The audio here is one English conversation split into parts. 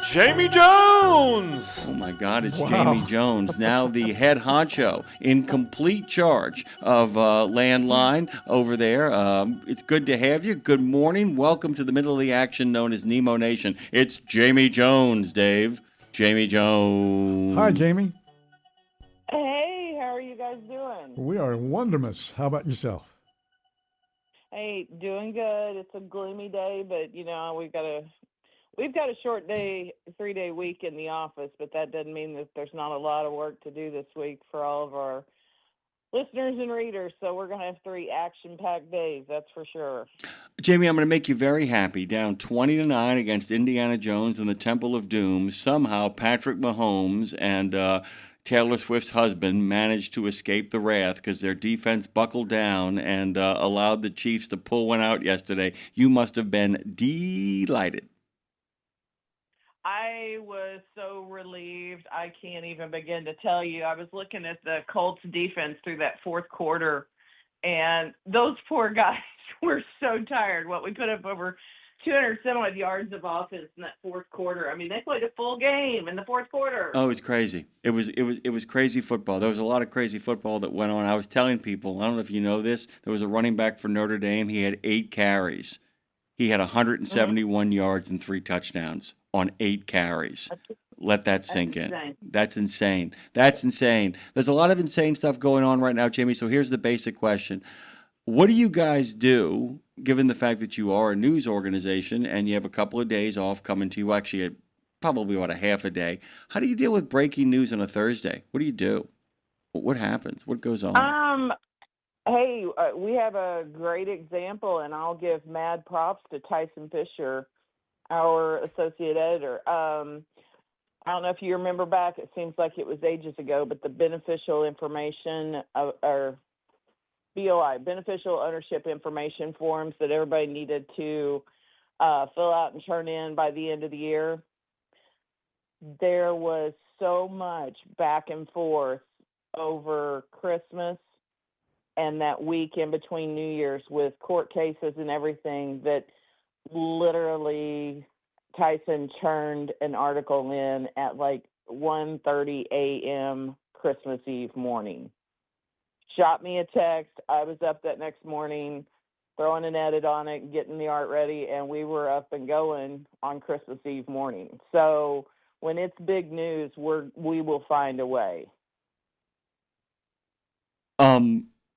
Jamie Jones! Oh my God, it's Wow. Jamie Jones, now the head honcho in complete charge of Landline over there. It's good to have you. Good morning. Welcome to the middle of the action known as Nemo Nation. It's Jamie Jones, Dave. Jamie Jones. Hi, Jamie. Hey, how are you guys doing? We are wondermous. How about yourself? Hey, doing good. It's a gloomy day, but we've got a short day, 3-day week in the office, but that doesn't mean that there's not a lot of work to do this week for all of our listeners and readers. So we're going to have 3 action-packed days, that's for sure. Jamie, I'm going to make you very happy. Down 20-9 against Indiana Jones in the Temple of Doom. Somehow Patrick Mahomes and Taylor Swift's husband managed to escape the wrath because their defense buckled down and allowed the Chiefs to pull one out yesterday. You must have been delighted. I was so relieved. I can't even begin to tell you. I was looking at the Colts defense through that fourth quarter, and those poor guys were so tired. We put up over 200-some-odd yards of offense in that fourth quarter. I mean, they played a full game in the fourth quarter. Oh, it's crazy. It was crazy football. There was a lot of crazy football that went on. I was telling people, I don't know if you know this, there was a running back for Notre Dame. He had 8 carries. He had 171 yards and 3 touchdowns on 8 carries. Let that sink in. That's insane. That's insane. There's a lot of insane stuff going on right now, Jamie. So here's the basic question. What do you guys do, given the fact that you are a news organization and you have a couple of days off coming to you, actually probably about a half a day? How do you deal with breaking news on a Thursday? What do you do? What happens? What goes on? Hey, we have a great example, and I'll give mad props to Tyson Fisher, our associate editor. I don't know if you remember back, it seems like it was ages ago, but the beneficial information or BOI, beneficial ownership information forms that everybody needed to fill out and turn in by the end of the year. There was so much back and forth over Christmas and that week in between New Year's with court cases and everything that literally Tyson turned an article in at like 1:30 a.m. Christmas Eve morning. Shot me a text. I was up that next morning throwing an edit on it, getting the art ready, and we were up and going on Christmas Eve morning. So when it's big news, we will find a way.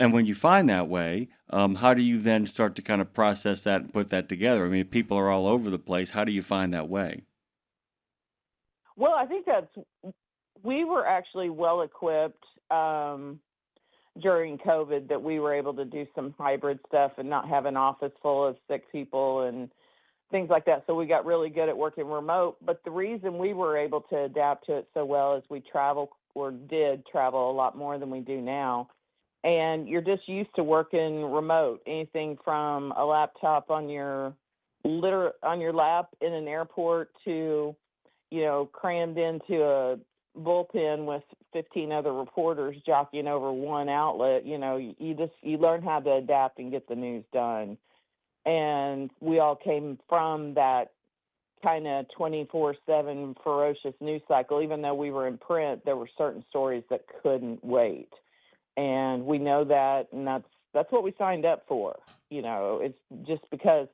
And when you find that way, how do you then start to kind of process that and put that together? I mean, people are all over the place. How do you find that way? Well, I think we were actually well equipped during COVID that we were able to do some hybrid stuff and not have an office full of sick people and things like that. So we got really good at working remote. But the reason we were able to adapt to it so well is we did travel a lot more than we do now. And you're just used to working remote, anything from a laptop on your lap in an airport to, crammed into a bullpen with 15 other reporters jockeying over one outlet. You learn how to adapt and get the news done. And we all came from that kind of 24/7 ferocious news cycle. Even though we were in print, there were certain stories that couldn't wait. And we know that, and that's what we signed up for. It's just because,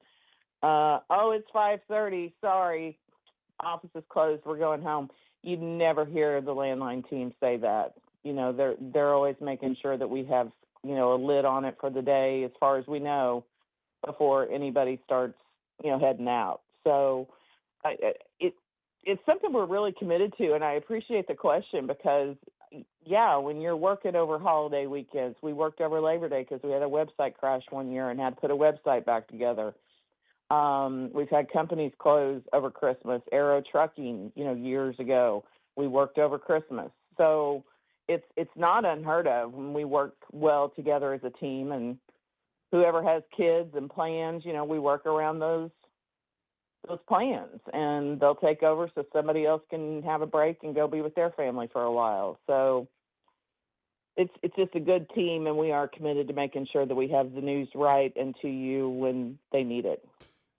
it's 5:30, sorry, office is closed, we're going home. You'd never hear the Landline team say that. They're always making sure that we have, a lid on it for the day, as far as we know, before anybody starts, heading out. So it's something we're really committed to, and I appreciate the question because, when you're working over holiday weekends, we worked over Labor Day because we had a website crash one year and had to put a website back together. We've had companies close over Christmas. Aero Trucking, years ago, we worked over Christmas. So it's not unheard of when we work well together as a team, and whoever has kids and plans, we work around those plans, and they'll take over so somebody else can have a break and go be with their family for a while. So it's just a good team, and we are committed to making sure that we have the news right and to you when they need it.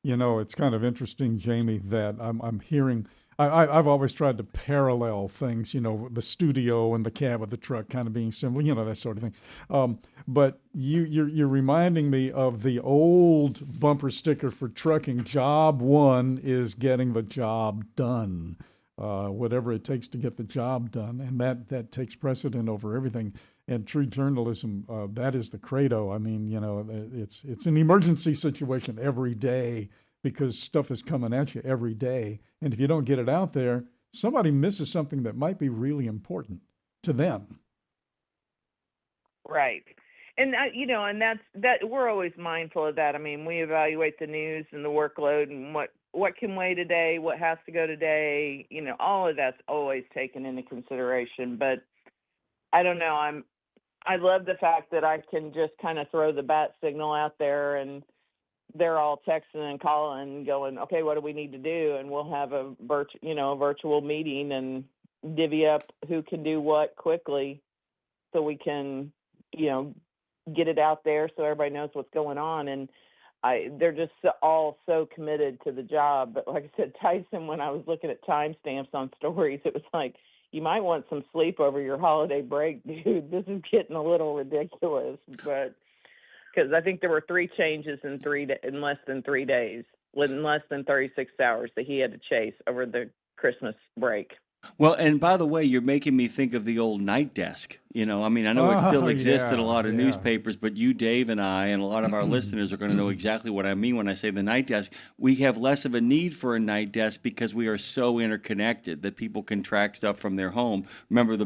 It's kind of interesting, Jamie, that I'm hearing. I've always tried to parallel things, the studio and the cab of the truck kind of being similar, that sort of thing. But you're reminding me of the old bumper sticker for trucking. Job one is getting the job done, whatever it takes to get the job done, and that takes precedent over everything. And true journalism, that is the credo. I mean, it's an emergency situation every day because stuff is coming at you every day. And if you don't get it out there, somebody misses something that might be really important to them. Right. And and that we're always mindful of that. I mean, we evaluate the news and the workload and what can wait today, what has to go today. All of that's always taken into consideration. But I don't know. I love the fact that I can just kind of throw the bat signal out there and they're all texting and calling, going, okay, what do we need to do? And we'll have a virtual meeting and divvy up who can do what quickly, so we can, get it out there so everybody knows what's going on. And they're just all so committed to the job. But like I said, Tyson, when I was looking at timestamps on stories, it was like, you might want some sleep over your holiday break, dude. This is getting a little ridiculous. But because I think there were 3 changes in less than 3 days, in less than 36 hours that he had to chase over the Christmas break. Well, and by the way, you're making me think of the old night desk. I know it still exists in a lot of newspapers, but you, Dave, and I, and a lot of our listeners are going to know exactly what I mean when I say the night desk. We have less of a need for a night desk because we are so interconnected that people can track stuff from their home. Remember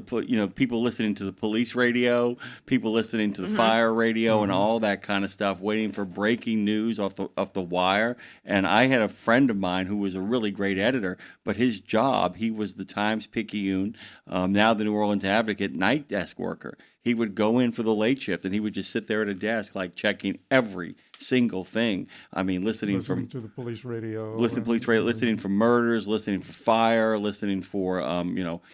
people listening to the police radio, people listening to the fire radio, and all that kind of stuff, waiting for breaking news off the wire. And I had a friend of mine who was a really great editor, but his job, he was the Times-Picayune, now the New Orleans Advocate, night desk worker. He would go in for the late shift and he would just sit there at a desk, like checking every single thing. I mean, listening to the police radio, listening for murders, listening for fire, listening for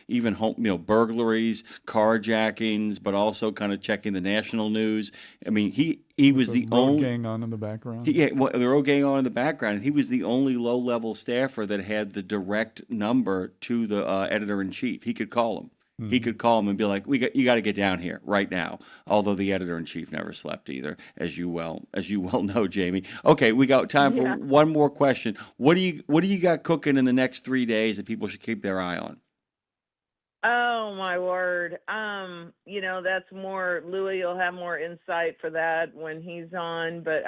even home, burglaries, carjackings, but also kind of checking the national news. I mean, he was the only gang on in the background. The road gang on in the background, and he was the only low-level staffer that had the direct number to the editor-in-chief. He could call him. He could call him and be like, you got to get down here right now. Although the editor-in-chief never slept either, as you well know, Jamie. Okay, we got time for one more question. What do you got cooking in the next 3 days that people should keep their eye on? Oh my word. That's more, Louis will have more insight for that when he's on, but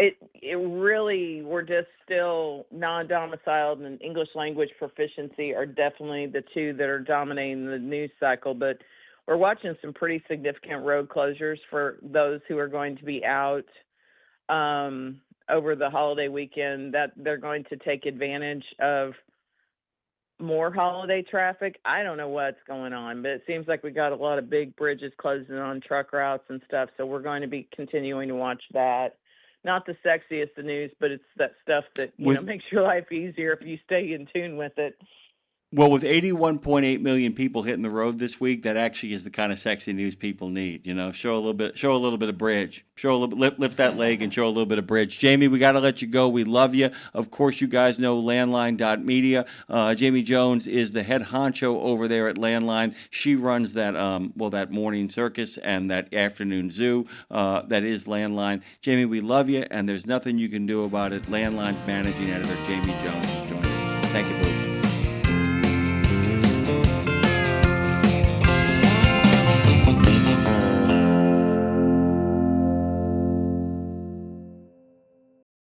it really, we're just still non-domiciled, and English language proficiency are definitely the two that are dominating the news cycle. But we're watching some pretty significant road closures for those who are going to be out over the holiday weekend, that they're going to take advantage of more holiday traffic. I don't know what's going on, but it seems like we got a lot of big bridges closing on truck routes and stuff. So we're going to be continuing to watch that. Not the sexiest of news, but it's that stuff that makes your life easier if you stay in tune with it. Well, with 81.8 million people hitting the road this week, that actually is the kind of sexy news people need. Show a little bit of bridge, lift that leg, and show a little bit of bridge. Jamie, we got to let you go. We love you. Of course, you guys know Landline.media. Jamie Jones is the head honcho over there at Landline. She runs that that morning circus and that afternoon zoo. That is Landline. Jamie, we love you, and there's nothing you can do about it. Landline's managing editor Jamie Jones is joining us. Thank you.